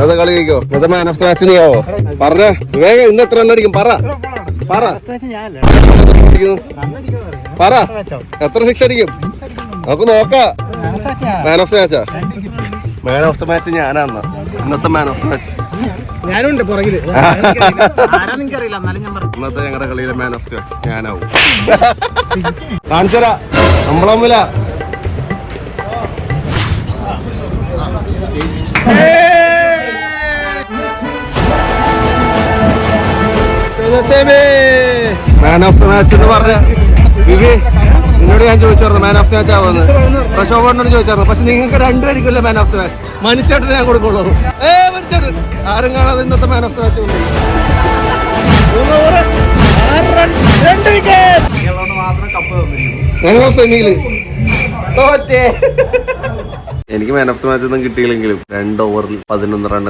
ഇന്നത്തെ കളി കഴിക്കോ? ഇന്നത്തെ മാൻ ഓഫ് ദ മാച്ച് നീയാവോ? പറഞ്ഞ വേഗം ഇന്ന് എത്ര എണ്ണം അടിക്കും? പറ പറ എത്ര സിക്സ് അടിക്കും? നമുക്ക് നോക്കാം. മാൻ ഓഫ് ദ മാച്ചാ? മാൻ ഓഫ് ദ മാച്ച് ഞാനാന്ന ഇന്നത്തെ മാൻ ഓഫ് ദ മാച്ച്. ഞാനുണ്ട് പുറകില്. ഇന്നത്തെ ഞങ്ങളുടെ കളിയിലെ മാൻ ഓഫ് ദ മാച്ച് ഞാനാവും. കാണിച്ചരാ നമ്മളമ്മില. മാൻ ഓഫ് ദ മാച്ച് എന്ന് പറഞ്ഞ വിവി നിന്നോട് ഞാൻ ചോദിച്ചായിരുന്നു മാൻ ഓഫ് ദ മാച്ച് ആവുമെന്ന്. പ്രശോഭനോട് ചോദിച്ചായിരുന്നു. പക്ഷെ നിങ്ങൾക്ക് രണ്ടുപേർക്കുമല്ലേ മാൻ ഓഫ് ദ മാച്ച്. മനുഷ്യട്ടനെ ഞാൻ കൊടുക്കുള്ളൂ. മനുഷ്യട്ടൻ ആരും കാണാതെ ഇന്നത്തെ മാൻ ഓഫ് ദ മാച്ച് എനിക്ക് മാൻ ഓഫ് ദ മാച്ച് ഒന്നും കിട്ടിയില്ലെങ്കിലും 2 ഓവറിൽ 11 റൺ